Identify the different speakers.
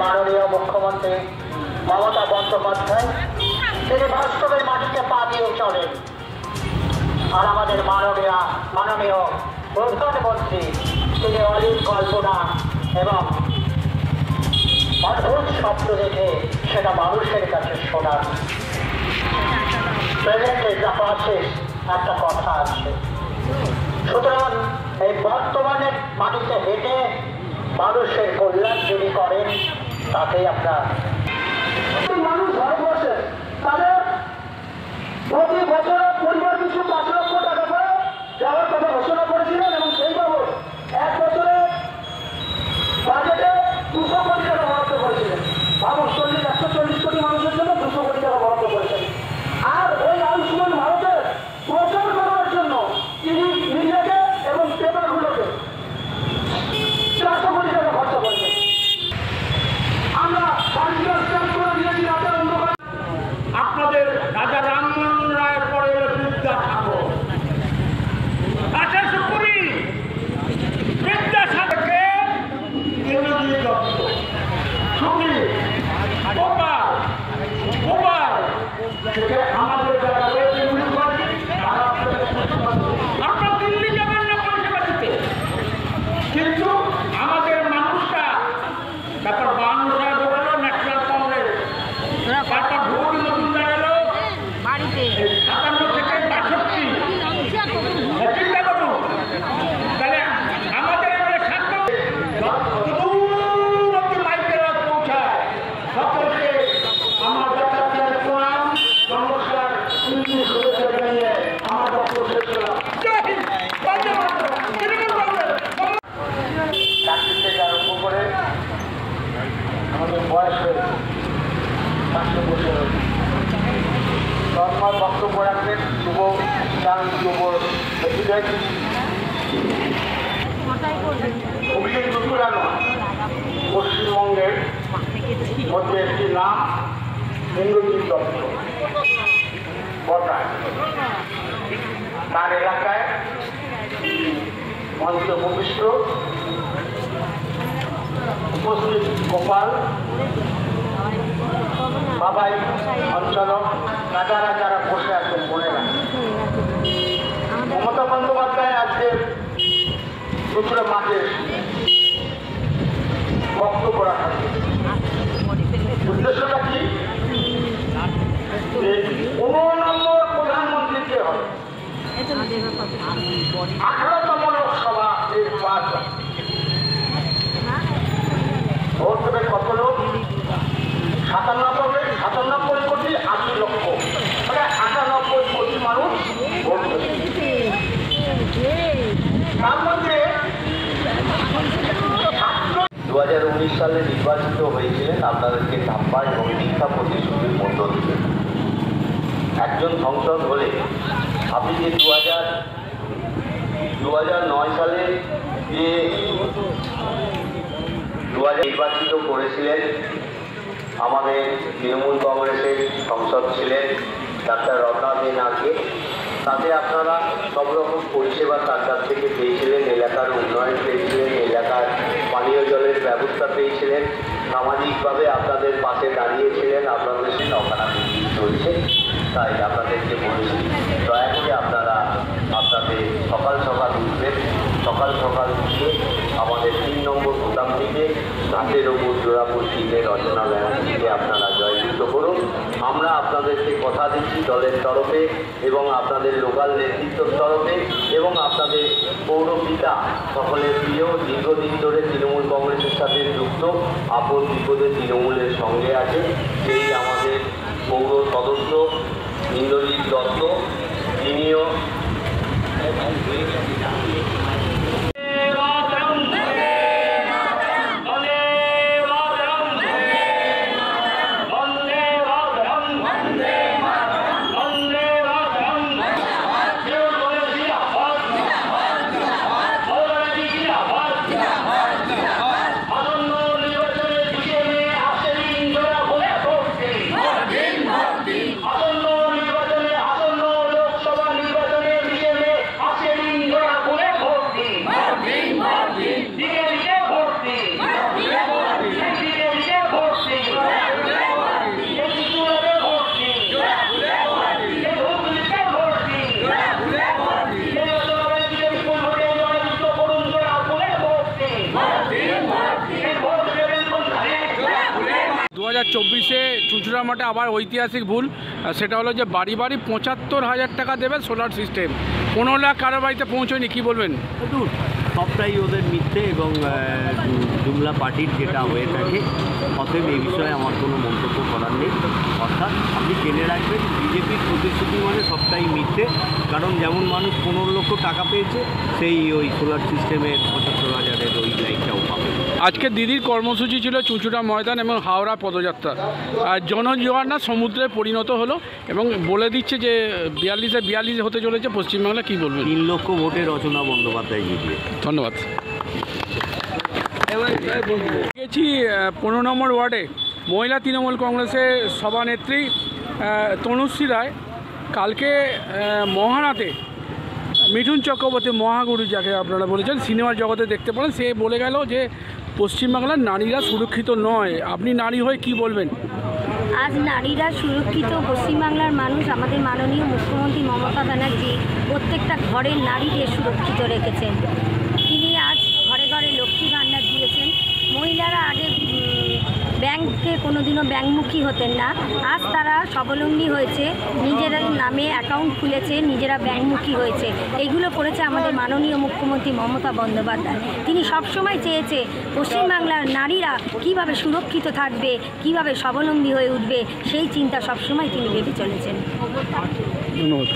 Speaker 1: মাননীয় মুখ্যমন্ত্রী মমতা বন্দ্যোপাধ্যায় তিনি বাস্তবের মাটিতে পা দিয়ে চলেন, আর আমাদের মাননীয় প্রধানমন্ত্রী তিনি অলিক কল্পনা এবং অদ্ভুত স্বপ্ন দেখে সেটা মানুষের কাছে শোনান। প্রেজেন্টে যা পাচ্ছে একটা কথা আছে, সুতরাং এই বর্তমানে মাটিতে হেঁটে মানুষের কল্যাণ যদি করেন তাতেই আপনার মানুষ ভারতবর্ষে তাদের প্রতি বছর পরিবার কিছু 5 লক্ষ টাকা করে দেওয়ার কথা ঘোষণা করেছিলেন এবং সেই বাবদ 1 বছরে বাজেটে 200 কোটি টাকা বরাদ্দ করেছিলেন। 140 কোটি মানুষের জন্য 200 কোটি টাকা বরাদ্দ করেছেন। আর ওই আয়ুষ্মান ভারতের প্রচার করার জন্য তিনি নিজেকে এবং পেপারগুলোকে 400 কোটি টাকা খরচা করেছেন। আমরা
Speaker 2: আপনাদের রাজা রামমোহন রায়ের পরে বিদ্যা ঠাকুর বিদ্যাসাগরকে আমাদের আপনার দিল্লি যাবেন না পরিষেবা দিতে, কিন্তু আমাদের মানুষটা তারপর 52 সাল হলো ন্যাশনাল কংগ্রেস, তারপর ভোট মজুমদার এলো বাড়িতে 57 থেকে 62। চিন্তা করুন তাহলে আমাদের এবারে মাইকের পৌঁছায় সকলকে আমার বাচ্চাদের প্রণাম নমস্কার শুভেচ্ছা জানিয়ে আমার বক্তব্য শেষ করলাম।
Speaker 1: চাকরি থেকে আরম্ভ করে আমাদের বয়স হয়েছে 500 বছর। তৎপর বক্তব্য রাখবেন যুব চান যুব প্রেসিডেন্ট অভিযোগ দুপুরানো পশ্চিমবঙ্গের মধ্যে একটি নাম ইন্দ্রজিৎ দত্ত বটায়। তার এলাকায় মঞ্চে উপবিষ্ট উপস্থিত গোপাল বাবাই অঞ্চলক রাজারা যারা বসে আছেন বোনেরা, মমতা বন্দ্যোপাধ্যায় আজকে দুপুরে মাঠে বক্তব্য রাখা। উদ্দেশ্যটা কি? 15 নম্বর প্রধানমন্ত্রী কে হবে? 18তম লোকসভা নির্বাচন। ভোট দেবে কত লোক? 97 কোটি 80 লক্ষ, মানে 98 কোটি মানুষ ভোট দেবে। তার মধ্যে
Speaker 3: 2019 সালে নির্বাচিত হয়েছিলেন আপনাদেরকে ধাপ্পা এবং মিথ্যা প্রতিশ্রুতির মধ্য দিয়ে। একজন সংসদ হলে আপনি যে 2009 সালে যে নির্বাচিত করেছিলেন, আমাদের তৃণমূল কংগ্রেসের সংসদ ছিলেন ডাক্তার রত্নাদিন আগে, তাতে আপনারা সব রকম পরিষেবা তার কাছ থেকে পেয়েছিলেন, এলাকার উন্নয়ন পেয়েছিলেন, এলাকার পানীয় জলের ব্যবস্থা পেয়েছিলেন, সামাজিকভাবে আপনাদের পাশে দাঁড়িয়েছিলেন। আপনাদের অকানামি চলছে, তাই আপনাদেরকে বলছি দয়া করে আপনারা আপনাদের সকাল সকাল উঠবেন, সকাল সকাল উঠে আমাদের 3 নম্বর গুদাম থেকে ঘাটের ওপর জোড়াপুর থেকে রচনা ব্যানার্জিকে আপনারা জয়যুক্ত করুন। আমরা আপনাদেরকে কথা দিচ্ছি দলের তরফে এবং আপনাদের লোকাল নেতৃত্বের তরফে এবং আপনাদের পৌরপিতা সকলের প্রিয়, দীর্ঘদিন ধরে তৃণমূল কংগ্রেসের সাথে যুক্ত, আপদ বিপদে তৃণমূলের সঙ্গে আছে সেই আমাদের পৌর সদস্য ইন্দ্রজিৎ দত্ত, তিনিও
Speaker 1: আসন্ন লোকসভা নির্বাচনের
Speaker 2: 2024-এ চুঁচুড়া মাঠে আবার ঐতিহাসিক ভুল, সেটা হলো যে বাড়ি বাড়ি 75,000 টাকা দেবে সোলার সিস্টেম, 15 লাখ কারো বাড়িতে পৌঁছয়নি, কী বলবেন?
Speaker 4: দূর সবটাই ওদের মিথ্যে এবং জুমলা পার্টির যেটা হয়ে থাকে। অতএব এই বিষয়ে আমার কোনো মন্তব্য করার নেই। অর্থাৎ আপনি জেনে রাখবেন বিজেপির প্রতিশ্রুতি মানে সবটাই মিথ্যে। কারণ যেমন মানুষ 15 লক্ষ টাকা পেয়েছে, সেই ওই সোলার সিস্টেমের 75,000-এর ওই লাইটটাও পাবে।
Speaker 2: আজকে দিদির কর্মসূচি ছিল চুঁচুড়া ময়দান এবং হাওড়া পদযাত্রা, আর জনজোয়ার না সমুদ্রে পরিণত হলো এবং বলে দিচ্ছে যে 42-এ হতে চলেছে পশ্চিমবাংলা, কী বলবেন?
Speaker 4: 3 লক্ষ ভোটে রচনা বন্দ্যোপাধ্যায় জিতবে।
Speaker 2: ধন্যবাদ। গেছি 15 নম্বর ওয়ার্ডে মহিলা তৃণমূল কংগ্রেসের সভানেত্রী তনুশ্রী রায় কালকে মহানাতে মিঠুন চক্রবর্তী মহাগুরু যাকে আপনারা বলেছেন সিনেমার জগতে দেখতে পারেন, সে বলে গেল যে পশ্চিমবাংলার নারীরা সুরক্ষিত নয়। আপনি নারী হয়ে কি বলবেন?
Speaker 5: আজ নারীরা সুরক্ষিত। পশ্চিমবাংলার মানুষ, আমাদের মাননীয় মুখ্যমন্ত্রী মমতা ব্যানার্জি প্রত্যেকটা ঘরের নারীদের সুরক্ষিত রেখেছেন। তিনি আজ ঘরে ঘরে লক্ষ্মী ভাণ্ডার দিয়েছেন। মহিলারা আগে ব্যাংকে কোনোদিনও ব্যাংকমুখী হতেন না, আজ তারা স্বাবলম্বী হয়েছে, নিজেদের নামে অ্যাকাউন্ট খুলেছে, নিজেরা ব্যাংকমুখী হয়েছে। এইগুলো করেছে আমাদের মাননীয় মুখ্যমন্ত্রী মমতা বন্দ্যোপাধ্যায়। তিনি সবসময় চেয়েছে পশ্চিমবাংলার নারীরা কিভাবে সুরক্ষিত থাকবে, কিভাবে স্বাবলম্বী হয়ে উঠবে, সেই চিন্তা সবসময় তিনি ভেবে চলেছেন।
Speaker 2: ধন্যবাদ।